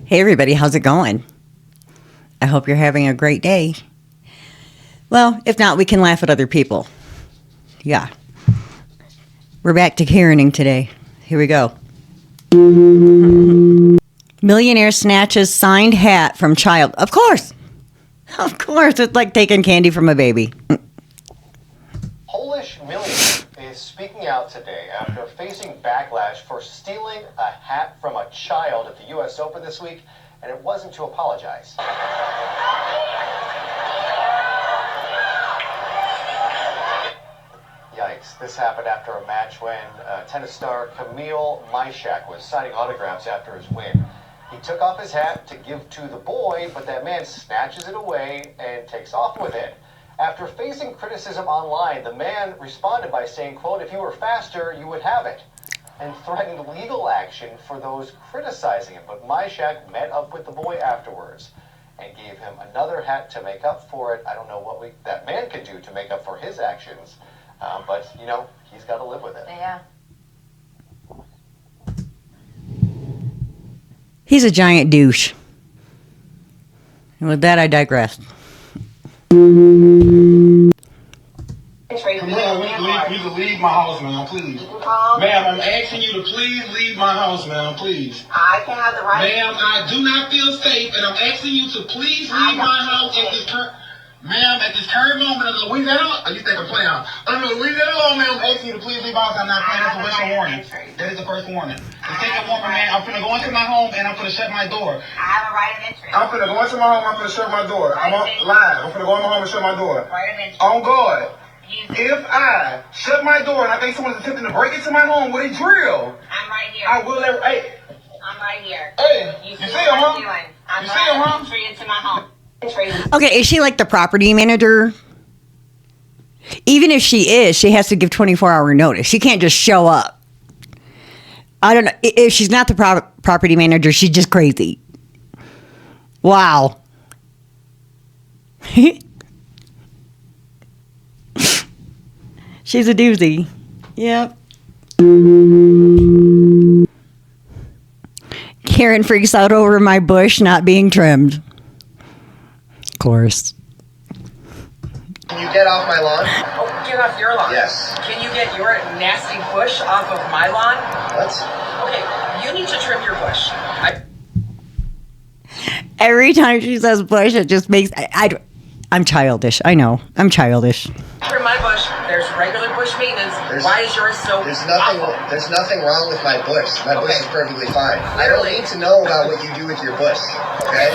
Hey everybody, how's it going? I hope you're having a great day. Well, if not, we can laugh at other people. Yeah. We're back to Karening today. Here we go. Millionaire snatches signed hat from child. Of course. Of course. It's like taking candy from a baby. Polish millionaire is speaking out today after facing backlash for stealing a hat from a child at the U.S. Open this week, and it wasn't to apologize. Yikes. This happened after a match when tennis star Kamil Myshak was signing autographs after his win. He took off his hat to give to the boy, but that man snatches it away and takes off with it. After facing criticism online, the man responded by saying, quote, "If you were faster, you would have it," and threatened legal action for those criticizing him. But Myshak met up with the boy afterwards and gave him another hat to make up for it. I don't know what that man could do to make up for his actions, but, you know, he's got to live with it. Yeah. He's a giant douche. And with that, I digress. Come on, you can leave my house, man, please. Ma'am, I'm asking you to please leave my house, ma'am, please. I can have the right. Ma'am, I do not feel safe, and I'm asking you to please leave my house at this current... Ma'am, at this current moment, I'm going to leave that alone. You think I'm playing out? I'm going to leave that alone, ma'am. I'm asking you to please leave my house. I'm not playing. That's the first warning. That is the first warning. The second warning, man, I'm going to go into my home, and I'm going to shut my door. I have a right of entry. I'm going to go into my home, I'm going to shut my door. I'm on live. I'm going to go in my home and shut my door. Right of entry. On guard. If I shut my door and I think someone's attempting to break into my home with a drill, I'm right here. I will never. Hey. I'm right here. Hey. You see him, huh? I'm You see him, huh? entry into my home. Okay, is she like the property manager? Even if she is, she has to give 24-hour notice. She can't just show up. I don't know. If she's not the property manager, she's just crazy. Wow. She's a doozy. Yep. Karen freaks out over my bush not being trimmed. Of course. Can you get off my lawn? Oh, get off your lawn? Yes. Can you get your nasty bush off of my lawn? What? Okay, you need to trim your bush. Every time she says bush, it just makes... I'm childish. I know. I'm childish. Trim my bush. There's regular bush maintenance. Why is yours so awful? There's nothing wrong with my bush. My bush is perfectly fine. I don't Clearly. need to know about what you do with your bush, okay?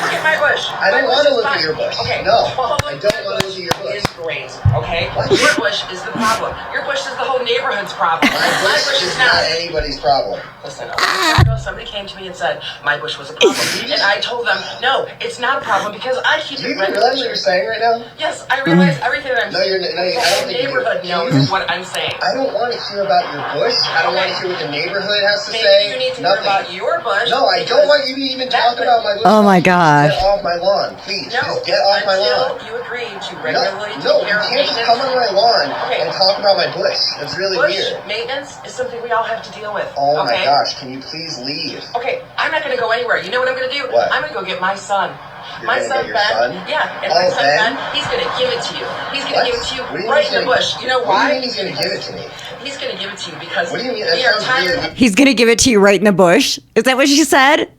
Look at my bush. I don't My want to bush is look at fine. your bush. Okay. No, well, I don't want to look at your bush. It's great, okay? What? Your bush is the problem. Your bush is the whole neighborhood's problem. My bush is not anybody's problem. Listen, a long time ago, somebody came to me and said my bush was a problem. And I told them, no, it's not a problem because I keep Do you it even realize what you're saying right now? Yes, I realize everything that I'm No, saying. I The don't whole think you do. neighborhood knows what I'm saying. I don't want to hear about your bush. I don't want to hear what the neighborhood has to Maybe say. you need to Nothing. hear about your bush. No, I don't want you to even talk about my bush. Oh my gosh. Get off my lawn, please. No, Just get off my lawn. until you agree to No, regularly no, take you care of can't just maintenance. come on my lawn Okay. and talk about my bush. That's really Bush weird. maintenance is something we all have to deal with. Oh my okay? gosh, can you please leave? Okay, I'm not going to go anywhere. You know what I'm going to do? What? I'm going to go get my son. You're My gonna son, get your Ben. son? Yeah, and Oh, my son, Ben? Ben, he's going to give it to you. He's going to What? give it to you What do you right mean in the he's bush. You know What do why? you mean he's going to give it to me? He's going to give it to you because What do you mean? That we are sounds tired. really He's going to give it to you right in the bush. Is that what she said?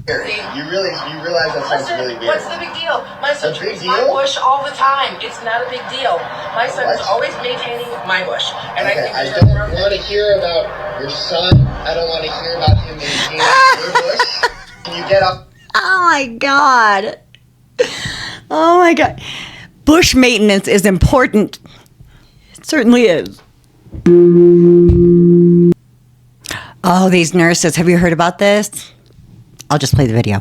weird. You realize that sounds Listen, really weird. what's the big deal? My son A big trims my deal? bush all the time. It's not a big deal. My son is What? always maintaining my bush. And I Okay, think I there's don't nothing wrong want to hear about your son. I don't want to hear about him maintaining your bush. Can you get up? Oh my God. Oh my God. Bush maintenance is important. It certainly is. Oh, these nurses. Have you heard about this? I'll just play the video.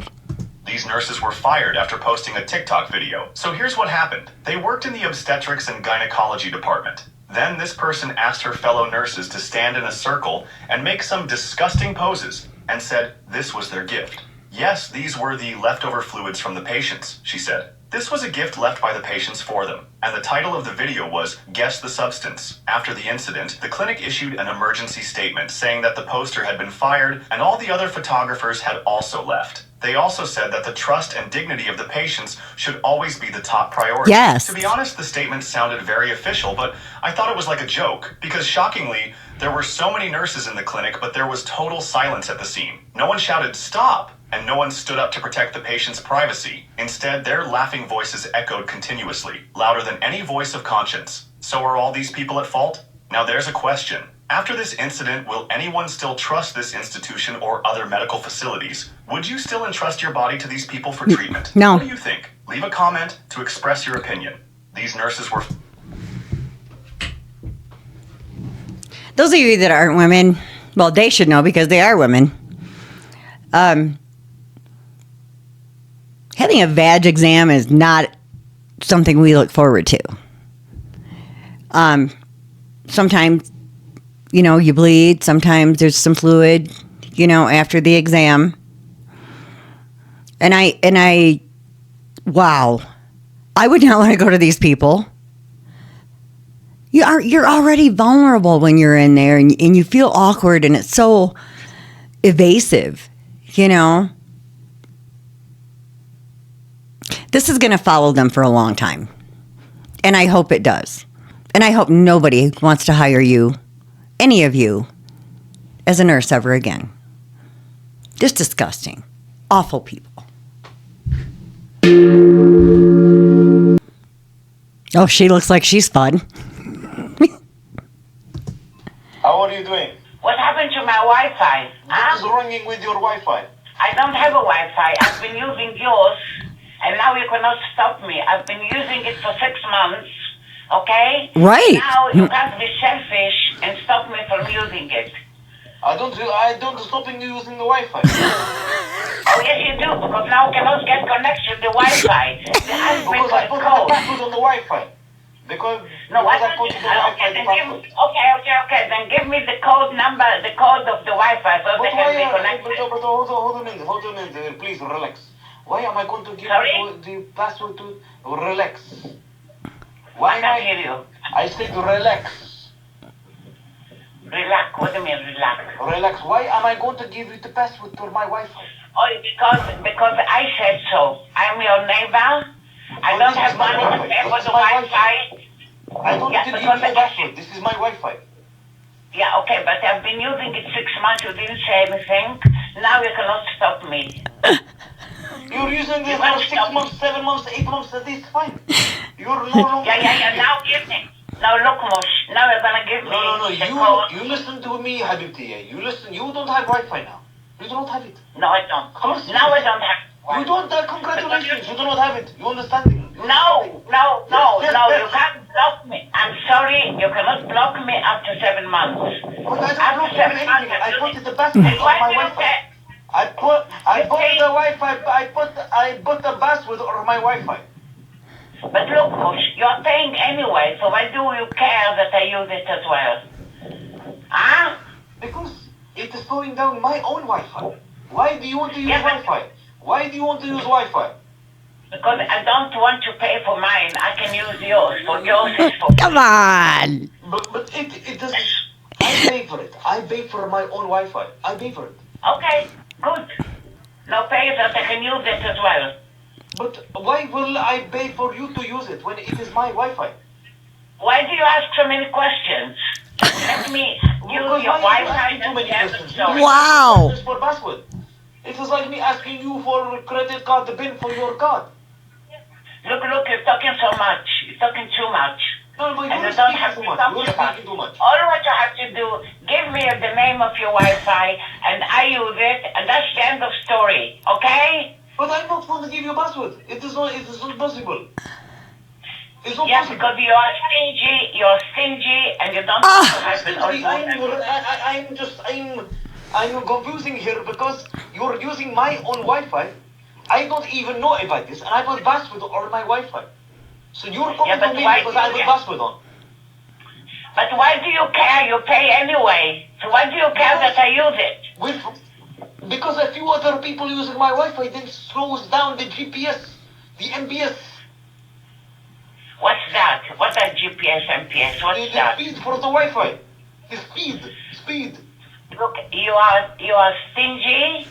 These nurses were fired after posting a TikTok video. So here's what happened. They worked in the obstetrics and gynecology department. Then this person asked her fellow nurses to stand in a circle and make some disgusting poses and said this was their gift. Yes, these were the leftover fluids from the patients, she said. This was a gift left by the patients for them, and the title of the video was Guess the Substance. After the incident, the clinic issued an emergency statement saying that the poster had been fired and all the other photographers had also left. They also said that the trust and dignity of the patients should always be the top priority. Yes. To be honest, the statement sounded very official, but I thought it was like a joke, because shockingly, there were so many nurses in the clinic, but there was total silence at the scene. No one shouted, "Stop!" and no one stood up to protect the patient's privacy. Instead, their laughing voices echoed continuously, louder than any voice of conscience. So are all these people at fault? Now there's a question. After this incident, will anyone still trust this institution or other medical facilities? Would you still entrust your body to these people for treatment? No. What do you think? Leave a comment to express your opinion. These nurses were... Those of you that aren't women, well, they should know because they are women. Having a vag exam is not something we look forward to. Sometimes, you bleed. Sometimes there's some fluid, after the exam. And I, wow, I would not want to go to these people. You're already vulnerable when you're in there, and you feel awkward, and it's so evasive, This is going to follow them for a long time, and I hope it does. And I hope nobody wants to hire you, any of you, as a nurse ever again. Just disgusting. Awful people. Oh, she looks like she's fun. How are you doing? What happened to my Wi-Fi? What is wrong with your Wi-Fi? I don't have a Wi-Fi. I've been using yours, and now you cannot stop me. I've been using it for 6 months, okay? Right. Now you can't be selfish and stop me from using it. I don't stopping you using the Wi-Fi. Oh, yes, you do, because now I cannot get connection to the Wi-Fi. They asked me Because for I a put the code. password on the Wi-Fi. No, I don't. Okay, then then give me the code number, the code of the Wi-Fi, so they can be connected. But hold on a minute, please relax. Why am I going to give you the password to relax? Why I can't hear you. I said relax. Relax. What do you mean relax? Relax. Why am I going to give you the password for my Wi-Fi? Oh, because I said so. I'm your neighbor. I don't have money to pay for the Wi-Fi. I don't need to give you the password. This is my Wi-Fi. Yeah, okay, but I've been using it 6 months. You didn't say anything. Now you cannot stop me. You're using this for 6 months, 7 months, 8 months. That is fine. You're no longer. Yeah. Now give me. Now look, Mosh. Now you're gonna give me the code. You listen to me, Habibti. You listen. You don't have Wi-Fi now. You don't have it. No, I don't. Now I don't have. You don't. Congratulations. You do not have it. You understand? No. You can't block me. I'm sorry. You cannot block me after 7 months. After 7 months, I put the password on my Wi-Fi. I put the Wi-Fi. I put the password on my Wi-Fi. But look, Mosh, you're paying anyway, so why do you care that I use it as well? Huh? Because it is slowing down my own Wi-Fi. Why do you want to use Wi-Fi? Why do you want to use Wi-Fi? Because I don't want to pay for mine. I can use yours. For yours is for Come on. But it doesn't. I pay for it. I pay for my own Wi-Fi. I pay for it. Okay, good. Now pay that I can use it as well. But why will I pay for you to use it when it is my Wi-Fi? Why do you ask so many questions? Let me use your Wi-Fi and Wow. For password. It is like me asking you for a credit card, the pin for your card. Look, you're talking so much. You're talking too much. No, but And you're you don't speaking have too to much. talk You're too much. speaking too much. All what you have to do, give me the name of your Wi-Fi, and I use it, and that's the end of story. Okay? But I'm not going to give you a password. It is not possible. It's not Yeah, possible. because you're stingy, and you don't have it. I'm confusing here because you're using my own Wi-Fi. I don't even know about this, and I put password on my Wi-Fi. So you're coming to me because I put password on. But why do you care? You pay anyway. So why do you care that I use it? Because a few other people using my Wi-Fi then slows down the GPS, the MBS. that? What are GPS, MPS? What's that? Speed for the Wi-Fi. Speed. Look, you are stingy,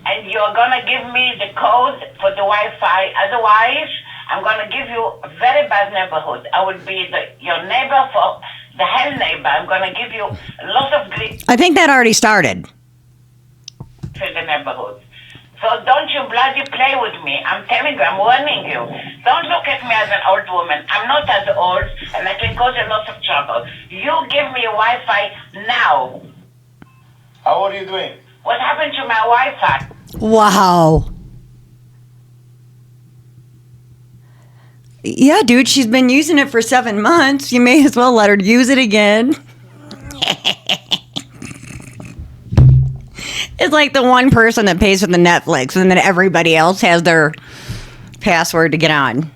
and you're gonna give me the code for the Wi-Fi. Otherwise, I'm gonna give you a very bad neighborhood. I will be your neighbor for the hell neighbor. I'm gonna give you a lot of grief I think that already started. for the neighborhood. So don't you bloody play with me. I'm telling you, I'm warning you. Don't look at me as an old woman. I'm not as old, and I can cause a lot of trouble. You give me Wi-Fi now. How are you doing? What happened to my Wi-Fi? Wow. Yeah, dude, she's been using it for 7 months. You may as well let her use it again. It's like the one person that pays for the Netflix and then everybody else has their password to get on.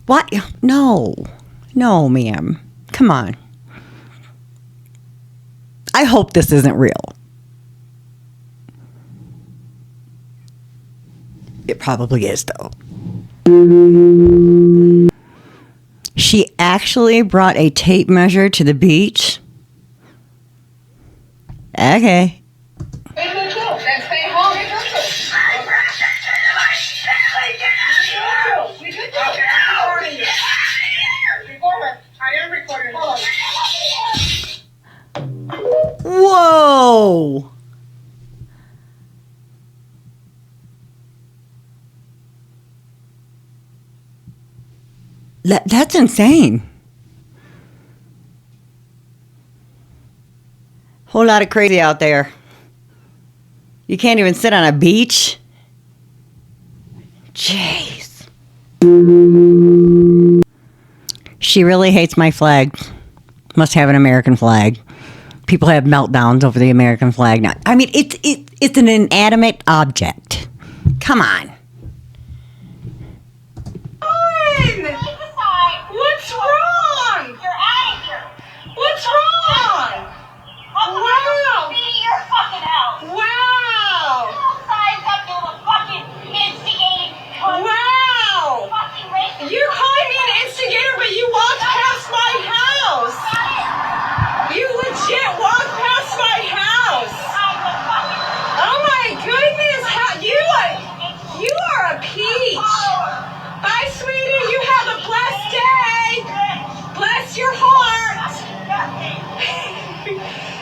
What? No, ma'am. Come on. I hope this isn't real. It probably is, though. She actually brought a tape measure to the beach. Okay. Stay home. I am recording. Whoa. That's insane. Whole lot of crazy out there. You can't even sit on a beach. Jeez. She really hates my flag. Must have an American flag. People have meltdowns over the American flag now. I mean, it's an inanimate object. Come on. What's wrong? You're out of here. What's wrong? Wow. See your fucking house. Wow. Outside up to a fucking instigating cunt. Wow. Fucking racist. You're calling me an instigator, but you walked past my house. You legit walked past my house. Oh my goodness. You are a peach. Bye, sweetie. You have a blessed day. Bless your heart.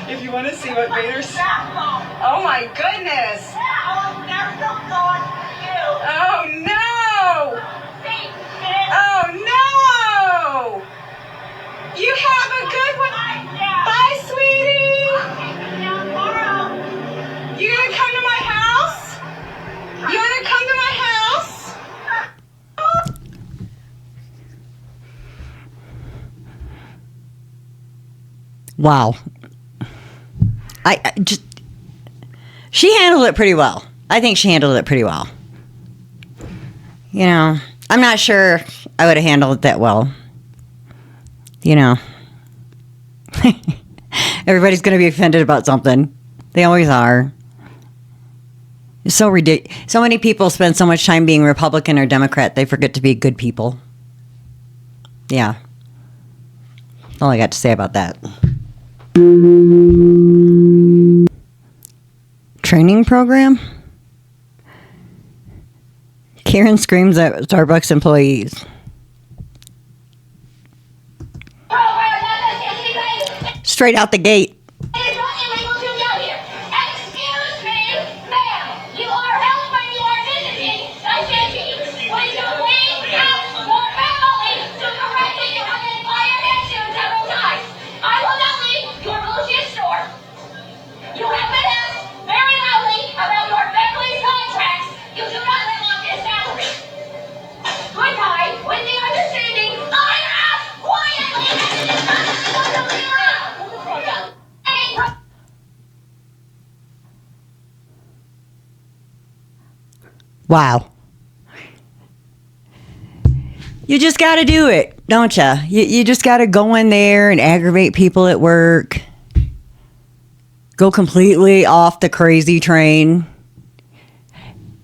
If you want to see what Vader's... Oh my goodness. Oh no. Oh no. You have a good one. Bye, sweetie. You gonna come to my house? You wanna come to my house? Wow. I just... She handled it pretty well. I think she handled it pretty well. You know, I'm not sure I would have handled it that well. You know. Everybody's going to be offended about something. They always are. It's so ridiculous. So many people spend so much time being Republican or Democrat, they forget to be good people. Yeah. That's all I got to say about that. Training program? Karen screams at Starbucks employees. Straight out the gate. Wow. You just got to do it, don't you? You just got to go in there and aggravate people at work. Go completely off the crazy train.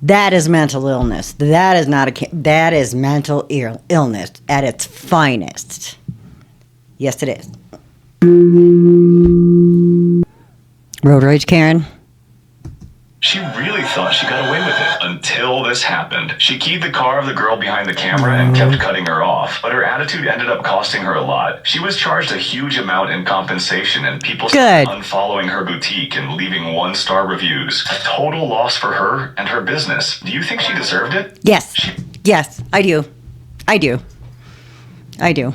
That is mental illness. That is not that is mental illness at its finest. Yes, it is. Road rage, Karen. She really thought she got away with it until this happened. She keyed the car of the girl behind the camera and kept cutting her off, but her attitude ended up costing her a lot. She was charged a huge amount in compensation, and people started unfollowing her boutique and leaving 1-star reviews. A total loss for her and her business. Do you think she deserved it? Yes. Yes, I do. I do. I do.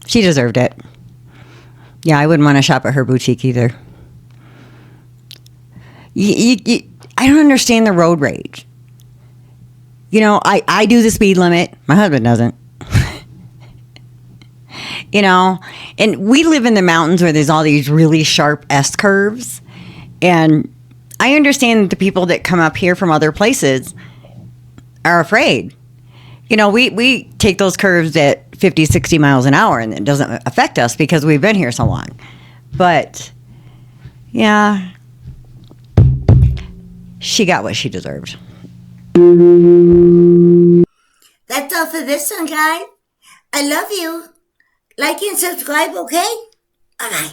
She deserved it. Yeah, I wouldn't want to shop at her boutique either. I don't understand the road rage. You know, I do the speed limit. My husband doesn't. You know, and we live in the mountains where there's all these really sharp S curves. And I understand that the people that come up here from other places are afraid. You know, we take those curves at 50, 60 miles an hour, and it doesn't affect us because we've been here so long. But, yeah, she got what she deserved. That's all for this one, guys. I love you. Like and subscribe, okay? Bye-bye.